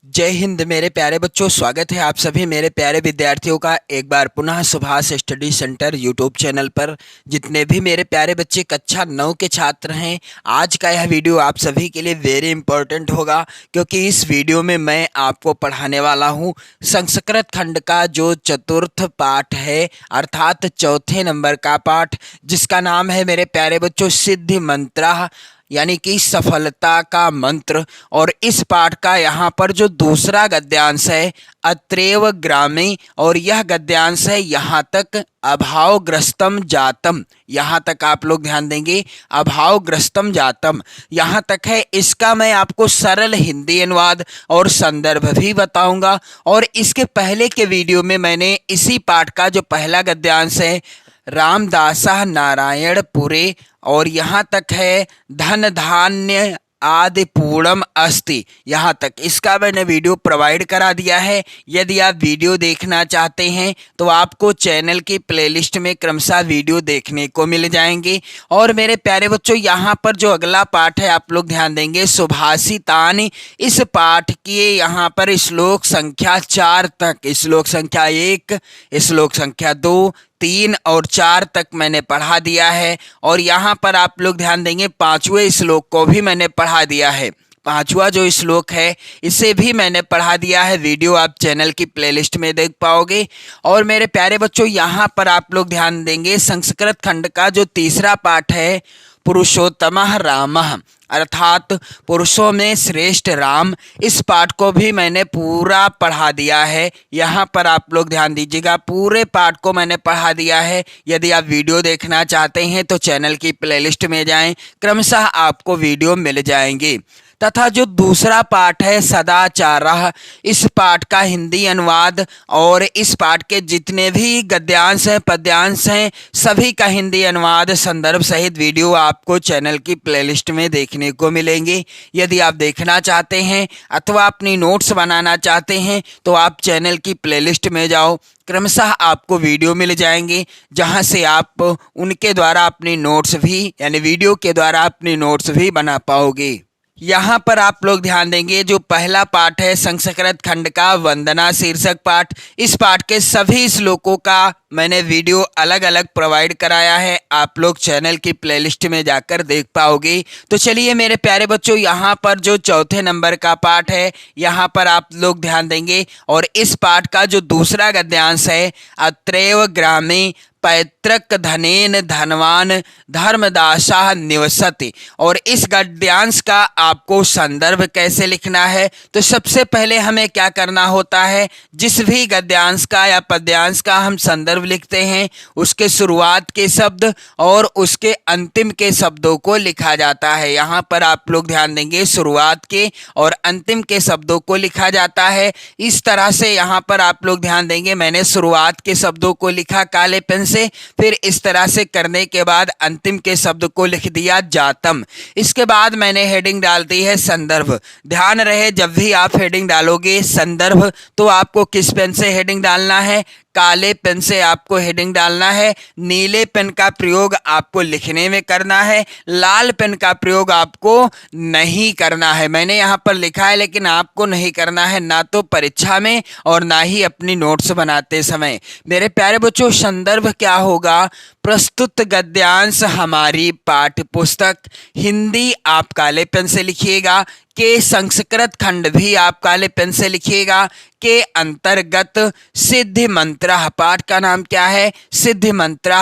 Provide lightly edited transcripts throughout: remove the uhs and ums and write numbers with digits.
जय हिंद मेरे प्यारे बच्चों। स्वागत है आप सभी मेरे प्यारे विद्यार्थियों का एक बार पुनः Subhash study centre YouTube channel पर। जितने भी मेरे प्यारे बच्चे कक्षा 9 के छात्र हैं, आज का यह वीडियो आप सभी के लिए वेरी इंपॉर्टेंट होगा, क्योंकि इस वीडियो में मैं आपको पढ़ाने वाला हूँ संस्कृत खंड का जो चतुर्थ पाठ है, अर्थात चौथे नंबर का पाठ, जिसका नाम है मेरे प्यारे बच्चों सिद्धि मंत्र, यानी कि सफलता का मंत्र। और इस पाठ का यहाँ पर जो दूसरा गद्यांश है अत्रैव ग्रामे, और यह गद्यांश है यहाँ तक अभावग्रस्तम जातम। यहाँ तक आप लोग ध्यान देंगे, अभावग्रस्तम जातम यहाँ तक है। इसका मैं आपको सरल हिंदी अनुवाद और संदर्भ भी बताऊंगा। और इसके पहले के वीडियो में मैंने इसी पाठ का जो पहला गद्यांश है रामदासा नारायण पुरे, और यहाँ तक है धन धान्य आदि पूर्णम अस्ति, यहाँ तक इसका मैंने वीडियो प्रोवाइड करा दिया है। यदि आप वीडियो देखना चाहते हैं तो आपको चैनल की प्लेलिस्ट में क्रमशः वीडियो देखने को मिल जाएंगे। और मेरे प्यारे बच्चों, यहाँ पर जो अगला पाठ है आप लोग ध्यान देंगे सुभाषितानि। इस पाठ की यहाँ पर श्लोक संख्या 4 तक, श्लोक संख्या 1, श्लोक संख्या 2, 3 और 4 तक मैंने पढ़ा दिया है। और यहाँ पर आप लोग ध्यान देंगे 5वें श्लोक को भी मैंने पढ़ा दिया है। 5वां जो श्लोक है इसे भी मैंने पढ़ा दिया है। वीडियो आप चैनल की प्लेलिस्ट में देख पाओगे। और मेरे प्यारे बच्चों, यहाँ पर आप लोग ध्यान देंगे संस्कृत खंड का जो तीसरा पाठ है पुरुषोत्तमः रामः, अर्थात पुरुषों में श्रेष्ठ राम, इस पाठ को भी मैंने पूरा पढ़ा दिया है। यहाँ पर आप लोग ध्यान दीजिएगा, पूरे पाठ को मैंने पढ़ा दिया है। यदि आप वीडियो देखना चाहते हैं तो चैनल की प्लेलिस्ट में जाएं, क्रमशः आपको वीडियो मिल जाएंगे। तथा जो दूसरा पाठ है सदाचारः, इस पाठ का हिंदी अनुवाद और इस पाठ के जितने भी गद्यांश हैं पद्यांश हैं सभी का हिंदी अनुवाद संदर्भ सहित वीडियो आपको चैनल की प्लेलिस्ट में देखने को मिलेंगे। यदि आप देखना चाहते हैं अथवा अपनी नोट्स बनाना चाहते हैं तो आप चैनल की प्लेलिस्ट में जाओ, क्रमशः आपको वीडियो मिल जाएंगे, जहां से आप उनके द्वारा अपनी नोट्स भी, यानी वीडियो के द्वारा अपनी नोट्स भी बना पाओगे। यहाँ पर आप लोग ध्यान देंगे जो पहला पाठ है संस्कृत खंड का वंदना शीर्षक पाठ, इस पाठ के सभी श्लोकों का मैंने वीडियो अलग अलग प्रोवाइड कराया है, आप लोग चैनल की प्लेलिस्ट में जाकर देख पाओगे। तो चलिए मेरे प्यारे बच्चों, यहाँ पर जो चौथे नंबर का पाठ है यहाँ पर आप लोग ध्यान देंगे। और इस पाठ का जो दूसरा गद्यांश है अत्रैव ग्रामे पैतृक धनेन धनवान धर्मदासा निवसति, और इस गद्यांश का आपको संदर्भ कैसे लिखना है, तो सबसे पहले हमें क्या करना होता है, जिस भी गद्यांश का या पद्यांश का हम संदर्भ लिखते हैं उसके शुरुआत के शब्द और उसके अंतिम के शब्दों को लिखा जाता है। यहाँ पर आप लोग ध्यान देंगे शुरुआत के और अंतिम के शब्दों को लिखा जाता है। इस तरह से यहाँ पर आप लोग ध्यान देंगे मैंने शुरुआत के शब्दों को लिखा काले पेन से, फिर इस तरह से करने के बाद अंतिम के शब्द को लिख दिया जातम। इसके बाद मैंने हेडिंग डाल दी है संदर्भ। ध्यान रहे जब भी आप हेडिंग डालोगे संदर्भ तो आपको किस पेन से हेडिंग डालना है, काले पेन से आपको हेडिंग डालना है। नीले पेन का प्रयोग आपको लिखने में करना है, लाल पेन का प्रयोग आपको नहीं करना है। मैंने यहाँ पर लिखा है लेकिन आपको नहीं करना है, ना तो परीक्षा में और ना ही अपनी नोट्स बनाते समय। मेरे प्यारे बच्चों, संदर्भ क्या होगा, प्रस्तुत गद्यांश हमारी पाठ्य पुस्तक, हिंदी आप काले पेन से लिखिएगा, के संस्कृत खंड भी आप काले पेन से लिखिएगा, के अंतर्गत सिद्धि मंत्र, पाठ का नाम क्या है, सिद्धि मंत्र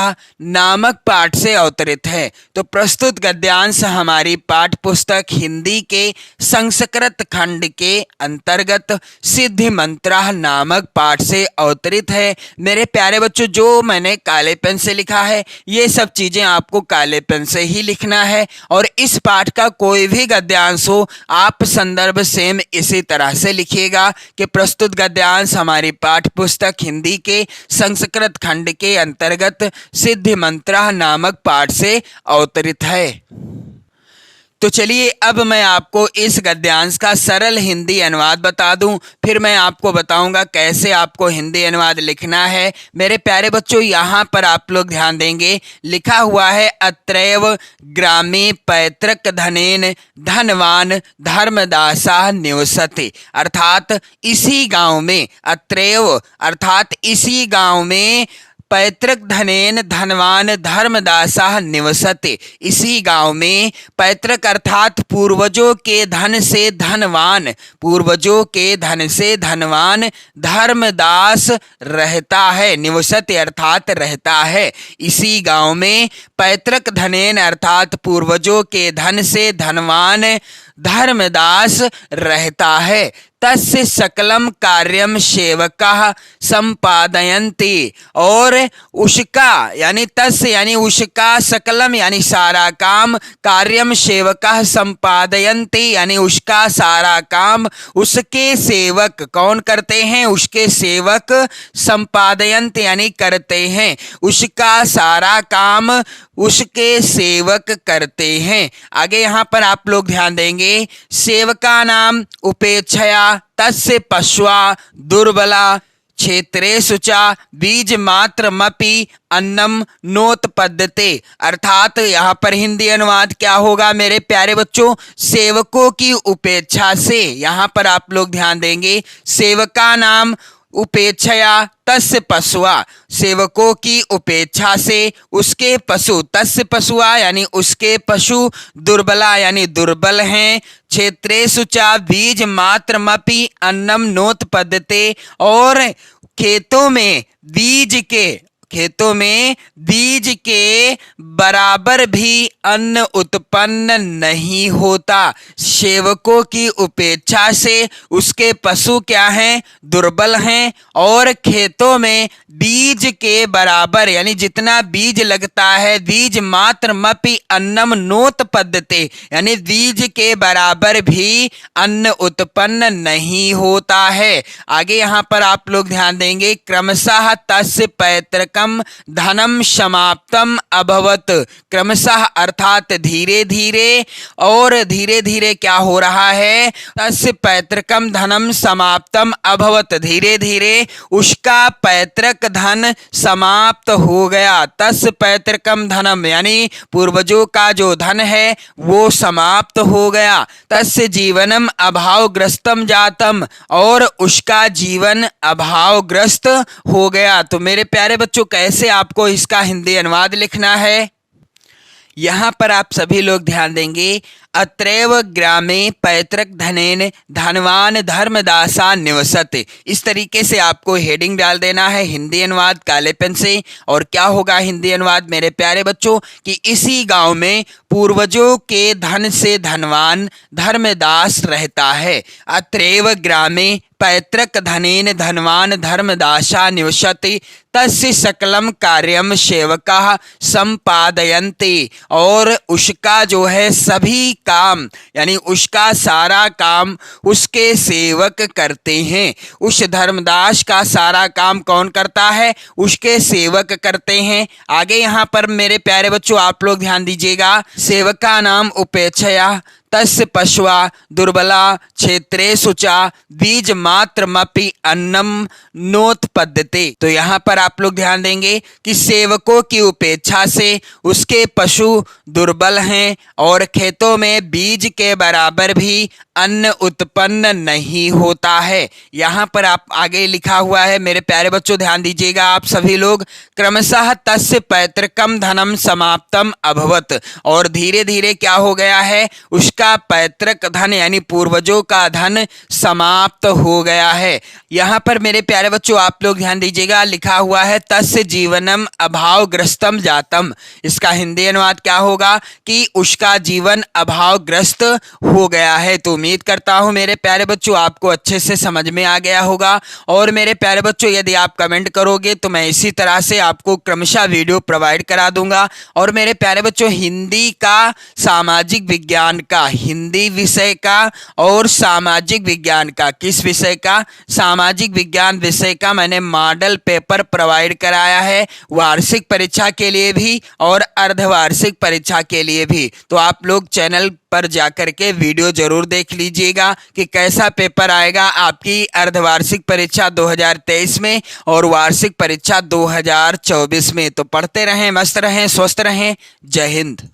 नामक पाठ से अवतरित है। तो प्रस्तुत गद्यांश हमारी पाठ्य पुस्तक हिंदी के संस्कृत खंड के अंतर्गत सिद्धि मंत्र नामक पाठ से अवतरित है। मेरे प्यारे बच्चों, जो मैंने काले पेन से लिखा है ये सब चीजें आपको काले पेन से ही लिखना है। और इस पाठ का कोई भी गद्यांश हो आप संदर्भ सेम इसी तरह से लिखिएगा कि प्रस्तुत गद्यांश हमारी पाठ्य पुस्तक हिंदी के संस्कृत खंड के अंतर्गत सिद्धि मंत्र नामक पाठ से अवतरित है। तो चलिए अब मैं आपको इस गद्यांश का सरल हिंदी अनुवाद बता दूं, फिर मैं आपको बताऊंगा कैसे आपको हिंदी अनुवाद लिखना है। मेरे प्यारे बच्चों, यहाँ पर आप लोग ध्यान देंगे, लिखा हुआ है अत्रैव ग्रामे पैतृक धनेन धनवान धर्मदासा निवसते, अर्थात इसी गांव में, अत्रैव अर्थात इसी गांव में, पैतृक धनेन धनवान धर्मदासा निवसते, इसी गांव में, पैतृक अर्थात पूर्वजों के धन से धनवान, पूर्वजों के धन से धनवान धर्मदास रहता है, निवसते अर्थात रहता है। इसी गांव में पैतृक धनेन अर्थात पूर्वजों के धन से धनवान धर्मदास रहता है। तस्य सकलम कार्यम सेवकः संपादयन्ति, और उसका यानी तस्य यानी उसका, सकलम यानी सारा काम, कार्यम सेवकः संपादयन्ति यानी उसका सारा काम उसके सेवक कौन करते हैं, उसके सेवक, संपादयन्ति यानी करते हैं, उसका सारा काम उसके सेवक करते हैं। आगे यहाँ पर आप लोग ध्यान देंगे, सेवका नाम उपेक्षया तस्य पशुआ दुर्बला क्षेत्रेषु च बीज मात्रमपि अन्नम नोत्पद्यते, अर्थात यहाँ पर हिंदी अनुवाद क्या होगा मेरे प्यारे बच्चों, सेवकों की उपेक्षा से, यहाँ पर आप लोग ध्यान देंगे, सेवका नाम उपेक्षया तस्य पशुआ, सेवकों की उपेक्षा से उसके पशु, तस्य पशुआ यानी उसके पशु, दुर्बला यानी दुर्बल हैं, क्षेत्रेषु च बीज मात्रमपि अन्नम नोत्पद्यते, और खेतों में बीज के, खेतों में बीज के बराबर भी अन्न उत्पन्न नहीं होता। सेवकों की उपेक्षा से उसके पशु क्या हैं, दुर्बल हैं, और खेतों में बीज के बराबर यानी जितना बीज लगता है, बीज मात्रमपि अन्नम नोत्पद्यते यानी बीज के बराबर भी अन्न उत्पन्न नहीं होता है। आगे यहाँ पर आप लोग ध्यान देंगे, क्रमशः तस्य पैतृकम धनम समाप्तम अभवत, क्रमशः अर्थात धीरे धीरे, और धीरे धीरे क्या हो रहा है, तस्य पैतृकम धनम समाप्तम अभवत, धीरे धीरे उसका पैतृक धन समाप्त हो गया, तस्य पैतृकम धनम यानी पूर्वजों का जो धन है वो समाप्त हो गया, तस्य जीवनम अभावग्रस्तम जातम, और उसका जीवन अभावग्रस्त हो गया। तो मेरे प्यारे बच्चों, कैसे आपको इसका हिंदी अनुवाद लिखना है, यहाँ पर आप सभी लोग ध्यान देंगे, अत्रैव ग्रामे पैतृक धनेन धनवान धर्मदासा निवसते, इस तरीके से आपको हेडिंग डाल देना है हिंदी अनुवाद काले पेन से। और क्या होगा हिंदी अनुवाद मेरे प्यारे बच्चों, कि इसी गांव में पूर्वजों के धन से धनवान धर्मदास रहता है। अत्रैव ग्रामे पैतृक धनेन धनवान धर्मदासा निवसति तस्य सकलम कार्यम सेवकः संपादयन्ति, और उसका जो है सभी काम यानी उसका सारा काम उसके सेवक करते हैं। उस धर्मदास का सारा काम कौन करता है, उसके सेवक करते हैं। आगे यहाँ पर मेरे प्यारे बच्चों आप लोग ध्यान दीजिएगा, सेवका नाम उपेक्षया तस्य पशुआ दुर्बला क्षेत्रेषु च बीज मात्रमपि अन्नम नोत्पद्यते। तो यहाँ पर आप लोग ध्यान देंगे कि सेवकों की उपेक्षा से उसके पशु दुर्बल हैं और खेतों में बीज के बराबर भी अन्न उत्पन्न नहीं होता है। यहाँ पर आप आगे लिखा हुआ है मेरे प्यारे बच्चों ध्यान दीजिएगा आप सभी लोग, क्रमशः तस्य पैतृकम धनम समाप्तम अभवत, और धीरे धीरे क्या हो गया है, उसका पैतृक धन यानी पूर्वजों का धन समाप्त हो गया है। यहाँ पर मेरे प्यारे बच्चों आप लोग ध्यान दीजिएगा, लिखा हुआ है तस्य जीवनम अभावग्रस्तम जातम। इसका हिंदी अनुवाद क्या होगा कि उसका जीवन अभावग्रस्त हो गया है। तो उम्मीद करता हूं मेरे प्यारे बच्चों आपको अच्छे से समझ में आ गया होगा। और मेरे प्यारे बच्चों यदि आप कमेंट करोगे तो मैं इसी तरह से आपको क्रमशः वीडियो प्रोवाइड करा दूंगा। और मेरे प्यारे बच्चों हिंदी का, सामाजिक विज्ञान का, हिंदी विषय का और सामाजिक विज्ञान का। किस विषय का? सामाजिक विज्ञान विषय का मैंने मॉडल पेपर प्रोवाइड कराया है, वार्षिक परीक्षा के लिए भी और अर्धवार्षिक परीक्षा के लिए भी। तो आप लोग चैनल पर जाकर के वीडियो जरूर देख लीजिएगा कि कैसा पेपर आएगा आपकी अर्धवार्षिक परीक्षा 2023 में और वार्षिक परीक्षा 2024 में। तो पढ़ते रहें, मस्त रहें, स्वस्थ रहें। जय हिंद।